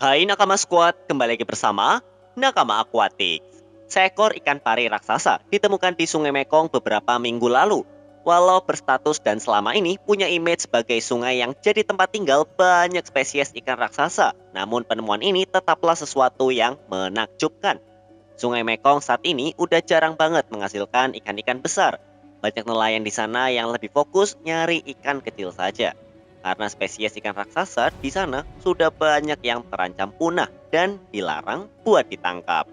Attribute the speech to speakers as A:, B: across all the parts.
A: Hai Nakama Squad, kembali lagi bersama Nakama Aquatic. Seekor ikan pari raksasa ditemukan di Sungai Mekong beberapa minggu lalu. Walau berstatus dan selama ini punya image sebagai sungai yang jadi tempat tinggal banyak spesies ikan raksasa, namun penemuan ini tetaplah sesuatu yang menakjubkan. Sungai Mekong saat ini udah jarang banget menghasilkan ikan-ikan besar. Banyak nelayan di sana yang lebih fokus nyari ikan kecil saja. Karena spesies ikan raksasa di sana sudah banyak yang terancam punah dan dilarang buat ditangkap.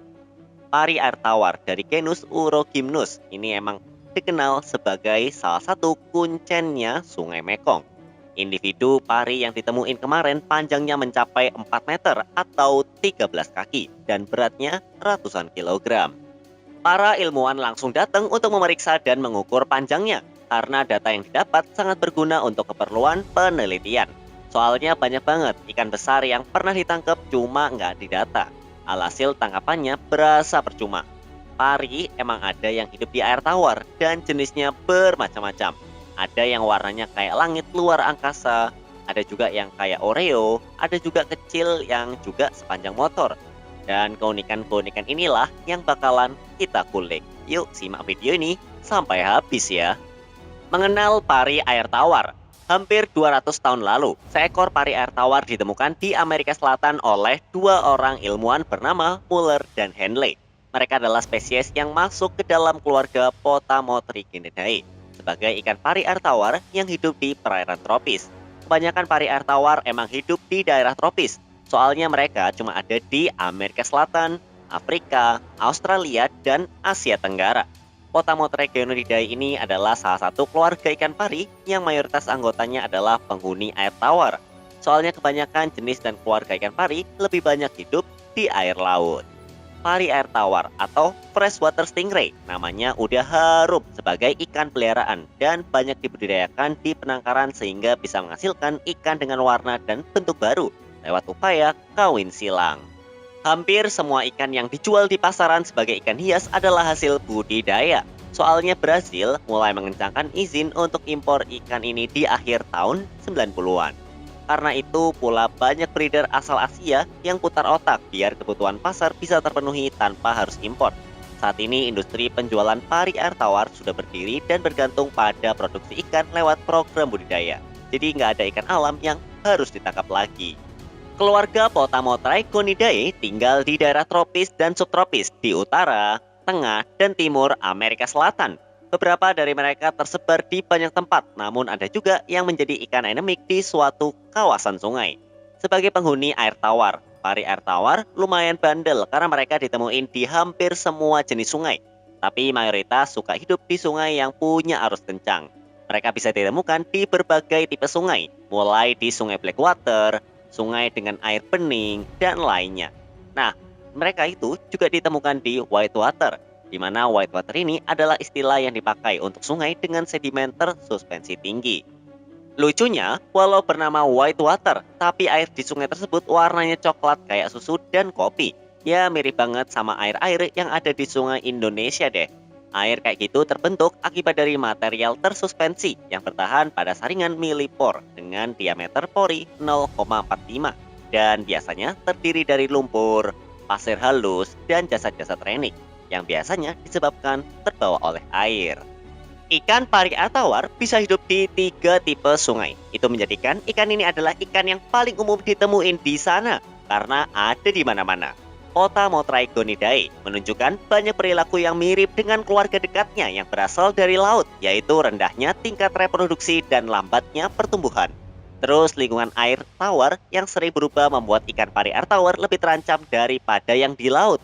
A: Pari air tawar dari genus Urogymnus ini emang dikenal sebagai salah satu kuncennya Sungai Mekong. Individu pari yang ditemuin kemarin panjangnya mencapai 4 meter atau 13 kaki dan beratnya ratusan kilogram. Para ilmuwan langsung datang untuk memeriksa dan mengukur panjangnya, karena data yang didapat sangat berguna untuk keperluan penelitian. Soalnya banyak banget ikan besar yang pernah ditangkap cuma nggak didata. Alhasil tangkapannya berasa percuma. Pari emang ada yang hidup di air tawar dan jenisnya bermacam-macam. Ada yang warnanya kayak langit luar angkasa, ada juga yang kayak Oreo, ada juga kecil yang juga sepanjang motor. Dan keunikan-keunikan inilah yang bakalan kita kulik. Yuk simak video ini sampai habis ya. Mengenal pari air tawar. Hampir 200 tahun lalu, seekor pari air tawar ditemukan di Amerika Selatan oleh dua orang ilmuwan bernama Muller dan Henley. Mereka adalah spesies yang masuk ke dalam keluarga Potamotrygonidae sebagai ikan pari air tawar yang hidup di perairan tropis. Kebanyakan pari air tawar emang hidup di daerah tropis, soalnya mereka cuma ada di Amerika Selatan, Afrika, Australia, dan Asia Tenggara. Potamotrygonidae ini adalah salah satu keluarga ikan pari yang mayoritas anggotanya adalah penghuni air tawar. Soalnya kebanyakan jenis dan keluarga ikan pari lebih banyak hidup di air laut. Pari air tawar atau freshwater stingray namanya udah harum sebagai ikan peliharaan dan banyak dibudidayakan di penangkaran sehingga bisa menghasilkan ikan dengan warna dan bentuk baru lewat upaya kawin silang. Hampir semua ikan yang dijual di pasaran sebagai ikan hias adalah hasil budidaya. Soalnya Brazil mulai mengencangkan izin untuk impor ikan ini di akhir tahun 90-an. Karena itu pula banyak breeder asal Asia yang putar otak biar kebutuhan pasar bisa terpenuhi tanpa harus impor. Saat ini industri penjualan pari air tawar sudah berdiri dan bergantung pada produksi ikan lewat program budidaya. Jadi nggak ada ikan alam yang harus ditangkap lagi. Keluarga Potamotrygonidae tinggal di daerah tropis dan subtropis di utara, tengah, dan timur Amerika Selatan. Beberapa dari mereka tersebar di banyak tempat, namun ada juga yang menjadi ikan endemik di suatu kawasan sungai. Sebagai penghuni air tawar, pari air tawar lumayan bandel karena mereka ditemuin di hampir semua jenis sungai. Tapi mayoritas suka hidup di sungai yang punya arus kencang. Mereka bisa ditemukan di berbagai tipe sungai, mulai di sungai Blackwater, sungai dengan air bening, dan lainnya. Nah, mereka itu juga ditemukan di whitewater, di mana whitewater ini adalah istilah yang dipakai untuk sungai dengan sedimen tersuspensi tinggi. Lucunya, walau bernama whitewater, tapi air di sungai tersebut warnanya coklat kayak susu dan kopi. Ya mirip banget sama air-air yang ada di sungai Indonesia deh. Air kayak gitu terbentuk akibat dari material tersuspensi yang bertahan pada saringan milipor dengan diameter pori 0,45 dan biasanya terdiri dari lumpur, pasir halus, dan jasad-jasad renik yang biasanya disebabkan terbawa oleh air. Ikan pari air tawar bisa hidup di 3 tipe sungai. Itu menjadikan ikan ini adalah ikan yang paling umum ditemuin di sana karena ada di mana-mana. Potamotrygonidae menunjukkan banyak perilaku yang mirip dengan keluarga dekatnya yang berasal dari laut, yaitu rendahnya tingkat reproduksi dan lambatnya pertumbuhan. Terus lingkungan air tawar yang sering berubah membuat ikan pari air tawar lebih terancam daripada yang di laut.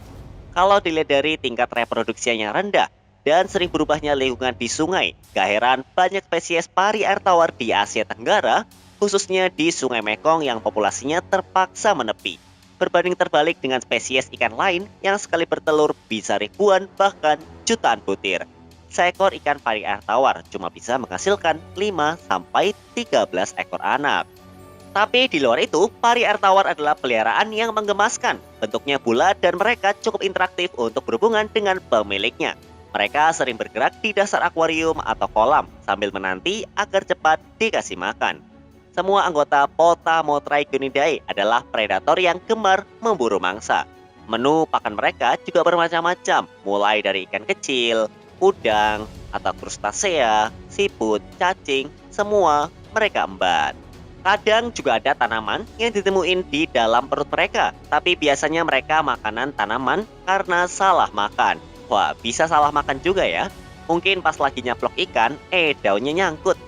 A: Kalau dilihat dari tingkat reproduksinya yang rendah dan sering berubahnya lingkungan di sungai, gak heran banyak spesies pari air tawar di Asia Tenggara, khususnya di Sungai Mekong yang populasinya terpaksa menepi. Berbanding terbalik dengan spesies ikan lain yang sekali bertelur bisa ribuan bahkan jutaan butir. Seekor ikan pari air tawar cuma bisa menghasilkan 5-13 ekor anak. Tapi di luar itu, pari air tawar adalah peliharaan yang menggemaskan. Bentuknya bulat dan mereka cukup interaktif untuk berhubungan dengan pemiliknya. Mereka sering bergerak di dasar akuarium atau kolam sambil menanti agar cepat dikasih makan. Semua anggota Potamotrichonidae adalah predator yang gemar memburu mangsa. Menu pakan mereka juga bermacam-macam, mulai dari ikan kecil, udang, atau krustasea, siput, cacing, semua mereka embat. Kadang juga ada tanaman yang ditemuin di dalam perut mereka, tapi biasanya mereka makanan tanaman karena salah makan. Wah, bisa salah makan juga ya. Mungkin pas lagi nyaplok ikan, daunnya nyangkut.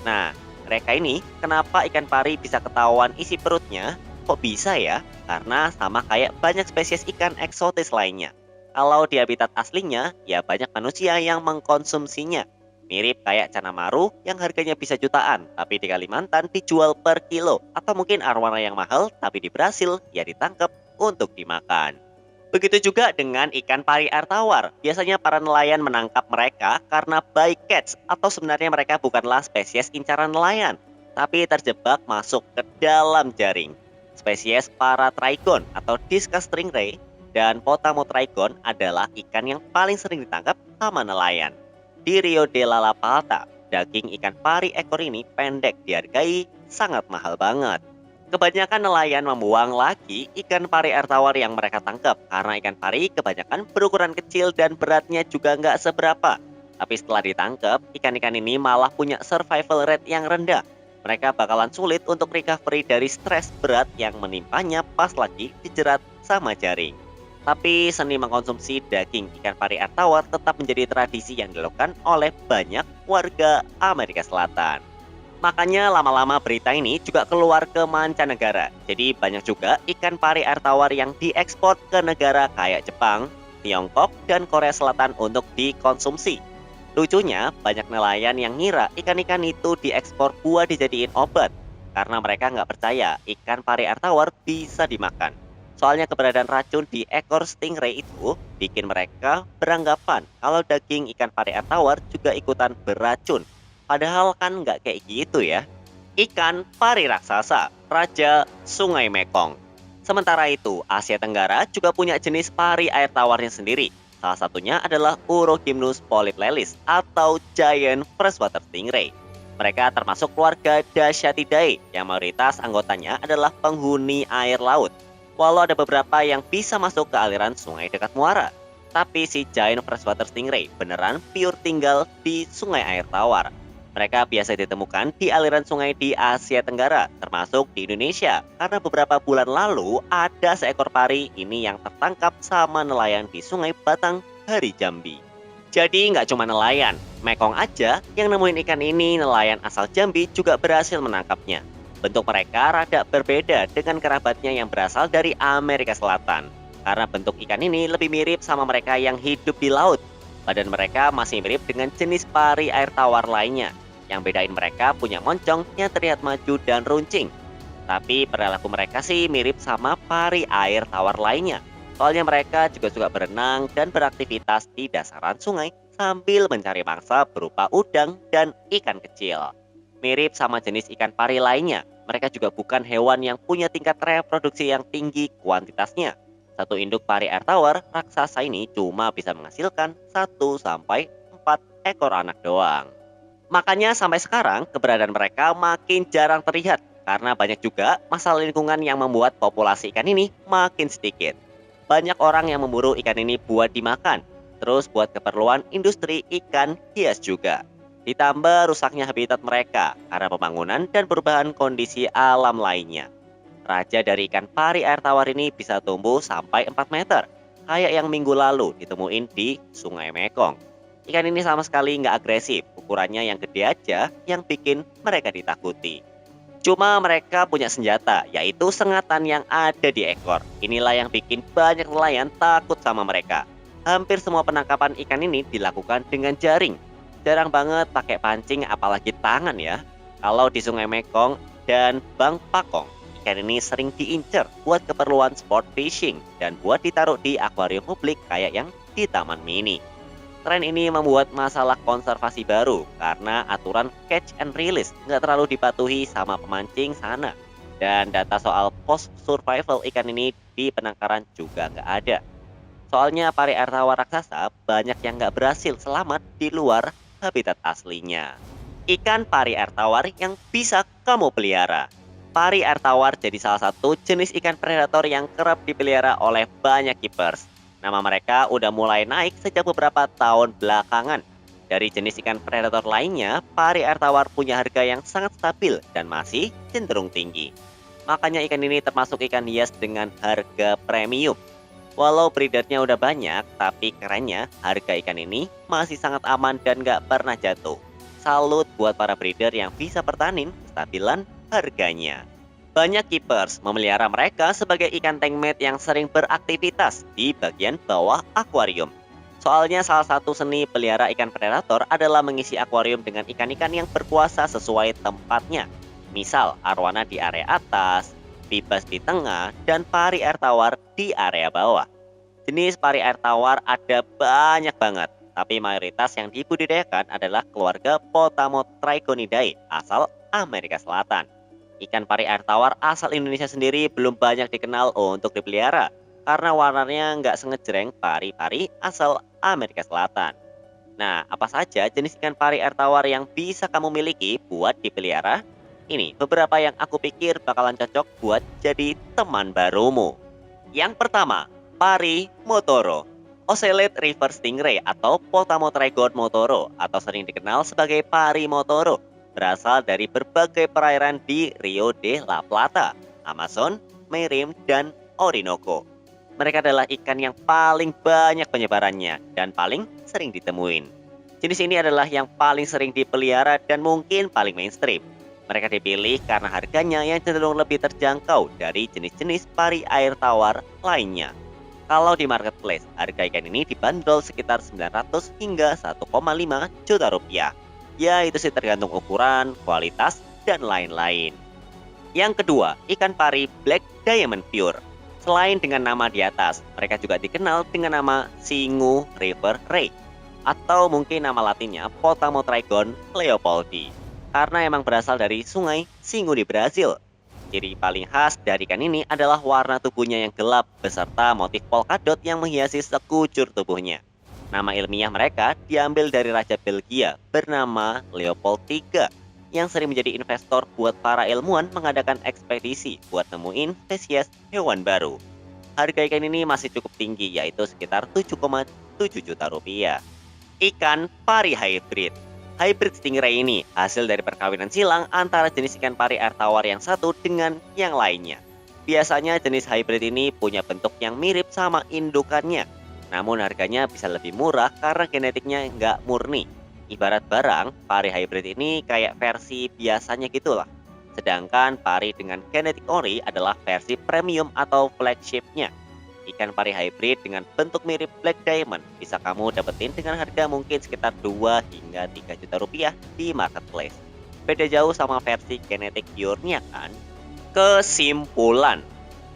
A: Nah, mereka ini kenapa ikan pari bisa ketahuan isi perutnya? Kok bisa ya? Karena sama kayak banyak spesies ikan eksotis lainnya. Kalau di habitat aslinya, ya banyak manusia yang mengkonsumsinya. Mirip kayak cana maru yang harganya bisa jutaan, tapi di Kalimantan dijual per kilo. Atau mungkin arwana yang mahal, tapi di Brasil ya ditangkap untuk dimakan. Begitu juga dengan ikan pari air tawar. Biasanya para nelayan menangkap mereka karena bycatch atau sebenarnya mereka bukanlah spesies incaran nelayan, tapi terjebak masuk ke dalam jaring. Spesies Paratrigon atau Discus stingray dan Potamotrigon adalah ikan yang paling sering ditangkap sama nelayan. Di Rio de la Plata, daging ikan pari ekor ini pendek dihargai sangat mahal banget. Kebanyakan nelayan membuang lagi ikan pari air tawar yang mereka tangkap karena ikan pari kebanyakan berukuran kecil dan beratnya juga nggak seberapa. Tapi setelah ditangkap, ikan-ikan ini malah punya survival rate yang rendah. Mereka bakalan sulit untuk recovery dari stres berat yang menimpanya pas lagi dijerat sama jaring. Tapi seni mengkonsumsi daging ikan pari air tawar tetap menjadi tradisi yang dilakukan oleh banyak warga Amerika Selatan. Makanya lama-lama berita ini juga keluar ke mancanegara. Jadi banyak juga ikan pari air tawar yang diekspor ke negara kayak Jepang, Tiongkok, dan Korea Selatan untuk dikonsumsi. Lucunya, banyak nelayan yang ngira ikan-ikan itu diekspor buat dijadiin obat. Karena mereka nggak percaya ikan pari air tawar bisa dimakan. Soalnya keberadaan racun di ekor stingray itu bikin mereka beranggapan kalau daging ikan pari air tawar juga ikutan beracun. Padahal kan nggak kayak gitu ya. Ikan pari raksasa, raja Sungai Mekong. Sementara itu, Asia Tenggara juga punya jenis pari air tawarnya sendiri. Salah satunya adalah Urogymnus polyplelis atau giant freshwater stingray. Mereka termasuk keluarga Dasyatidae yang mayoritas anggotanya adalah penghuni air laut. Walau ada beberapa yang bisa masuk ke aliran sungai dekat muara. Tapi si giant freshwater stingray beneran pure tinggal di sungai air tawar. Mereka biasa ditemukan di aliran sungai di Asia Tenggara, termasuk di Indonesia. Karena beberapa bulan lalu ada seekor pari ini yang tertangkap sama nelayan di Sungai Batang, Hari Jambi. Jadi nggak cuma nelayan, Mekong aja yang nemuin ikan ini, nelayan asal Jambi juga berhasil menangkapnya. Bentuk mereka rada berbeda dengan kerabatnya yang berasal dari Amerika Selatan. Karena bentuk ikan ini lebih mirip sama mereka yang hidup di laut. Badan mereka masih mirip dengan jenis pari air tawar lainnya. Yang bedain mereka punya moncong yang terlihat maju dan runcing. Tapi perilaku mereka sih mirip sama pari air tawar lainnya. Soalnya mereka juga suka berenang dan beraktivitas di dasaran sungai sambil mencari mangsa berupa udang dan ikan kecil. Mirip sama jenis ikan pari lainnya, mereka juga bukan hewan yang punya tingkat reproduksi yang tinggi kuantitasnya. Satu induk pari air tawar raksasa ini cuma bisa menghasilkan 1-4 ekor anak doang. Makanya sampai sekarang keberadaan mereka makin jarang terlihat karena banyak juga masalah lingkungan yang membuat populasi ikan ini makin sedikit. Banyak orang yang memburu ikan ini buat dimakan, terus buat keperluan industri ikan hias juga. Ditambah rusaknya habitat mereka karena pembangunan dan perubahan kondisi alam lainnya. Raja dari ikan pari air tawar ini bisa tumbuh sampai 4 meter, kayak yang minggu lalu ditemuin di Sungai Mekong. Ikan ini sama sekali nggak agresif, ukurannya yang gede aja yang bikin mereka ditakuti. Cuma mereka punya senjata, yaitu sengatan yang ada di ekor. Inilah yang bikin banyak nelayan takut sama mereka. Hampir semua penangkapan ikan ini dilakukan dengan jaring. Jarang banget pakai pancing apalagi tangan ya. Kalau di Sungai Mekong dan Bang Pakong, ikan ini sering diincer buat keperluan sport fishing dan buat ditaruh di akuarium publik kayak yang di taman mini. Tren ini membuat masalah konservasi baru karena aturan catch and release nggak terlalu dipatuhi sama pemancing sana. Dan data soal post survival ikan ini di penangkaran juga nggak ada. Soalnya pari air tawar raksasa banyak yang nggak berhasil selamat di luar habitat aslinya. Ikan pari air tawar yang bisa kamu pelihara. Pari air tawar jadi salah satu jenis ikan predator yang kerap dipelihara oleh banyak keepers. Nama mereka udah mulai naik sejak beberapa tahun belakangan. Dari jenis ikan predator lainnya, pari air tawar punya harga yang sangat stabil dan masih cenderung tinggi. Makanya ikan ini termasuk ikan hias dengan harga premium. Walau breedernya udah banyak, tapi kerennya harga ikan ini masih sangat aman dan gak pernah jatuh. Salut buat para breeder yang bisa pertahanin kestabilan harganya. Banyak keepers memelihara mereka sebagai ikan tank mate yang sering beraktivitas di bagian bawah akuarium. Soalnya salah satu seni pelihara ikan predator adalah mengisi akuarium dengan ikan-ikan yang berkuasa sesuai tempatnya. Misal arwana di area atas, bibas di tengah, dan pari air tawar di area bawah. Jenis pari air tawar ada banyak banget, tapi mayoritas yang dibudidayakan adalah keluarga Potamotrygonidae asal Amerika Selatan. Ikan pari air tawar asal Indonesia sendiri belum banyak dikenal untuk dipelihara, karena warnanya nggak sengejreng pari-pari asal Amerika Selatan. Nah, apa saja jenis ikan pari air tawar yang bisa kamu miliki buat dipelihara? Ini beberapa yang aku pikir bakalan cocok buat jadi teman barumu. Yang pertama, pari motoro. Ocelot river stingray atau Potamotrygon motoro atau sering dikenal sebagai pari motoro berasal dari berbagai perairan di Rio de la Plata, Amazon, Merim, dan Orinoco. Mereka adalah ikan yang paling banyak penyebarannya dan paling sering ditemuin. Jenis ini adalah yang paling sering dipelihara dan mungkin paling mainstream. Mereka dipilih karena harganya yang cenderung lebih terjangkau dari jenis-jenis pari air tawar lainnya. Kalau di marketplace, harga ikan ini dibanderol sekitar 900 hingga 1,5 juta rupiah. Ya, itu sih tergantung ukuran, kualitas, dan lain-lain. Yang kedua, ikan pari Black Diamond Pure. Selain dengan nama di atas, mereka juga dikenal dengan nama Singu River Ray, atau mungkin nama latinnya Potamotrygon leopoldi, karena emang berasal dari sungai Singu di Brazil. Ciri paling khas dari ikan ini adalah warna tubuhnya yang gelap beserta motif polkadot yang menghiasi sekujur tubuhnya. Nama ilmiah mereka diambil dari Raja Belgia bernama Leopold III yang sering menjadi investor buat para ilmuwan mengadakan ekspedisi buat nemuin spesies hewan baru. Harga ikan ini masih cukup tinggi, yaitu sekitar 7,7 juta rupiah. Ikan pari hybrid. Hybrid stingray ini hasil dari perkawinan silang antara jenis ikan pari air tawar yang satu dengan yang lainnya. Biasanya jenis hybrid ini punya bentuk yang mirip sama indukannya, namun harganya bisa lebih murah karena genetiknya nggak murni. Ibarat barang, pari hybrid ini kayak versi biasanya gitulah. Sedangkan pari dengan genetik ori adalah versi premium atau flagshipnya. Ikan pari hybrid dengan bentuk mirip Black Diamond bisa kamu dapetin dengan harga mungkin sekitar 2 hingga 3 juta rupiah di marketplace. Beda jauh sama versi genetik pure-nya kan? Kesimpulan,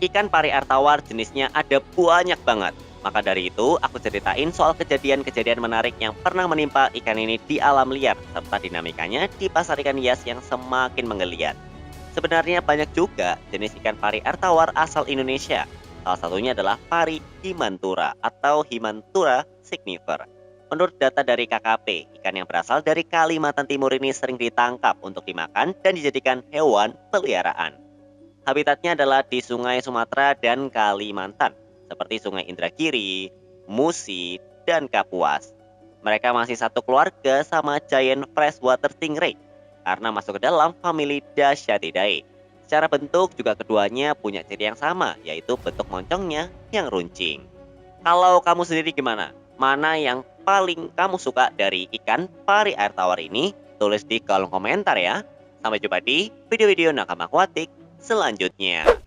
A: ikan pari air tawar jenisnya ada banyak banget. Maka dari itu, aku ceritain soal kejadian-kejadian menarik yang pernah menimpa ikan ini di alam liar, serta dinamikanya di pasar ikan hias yang semakin menggeliat. Sebenarnya banyak juga jenis ikan pari air tawar asal Indonesia. Salah satunya adalah pari Himantura atau Himantura signifer. Menurut data dari KKP, ikan yang berasal dari Kalimantan Timur ini sering ditangkap untuk dimakan dan dijadikan hewan peliharaan. Habitatnya adalah di Sungai Sumatera dan Kalimantan, seperti Sungai Indragiri, Musi, dan Kapuas. Mereka masih satu keluarga sama giant freshwater stingray karena masuk ke dalam famili Dashyatidae. Secara bentuk juga keduanya punya ciri yang sama, yaitu bentuk moncongnya yang runcing. Kalau kamu sendiri gimana? Mana yang paling kamu suka dari ikan pari air tawar ini? Tulis di kolom komentar ya. Sampai jumpa di video-video nakama aquatic selanjutnya.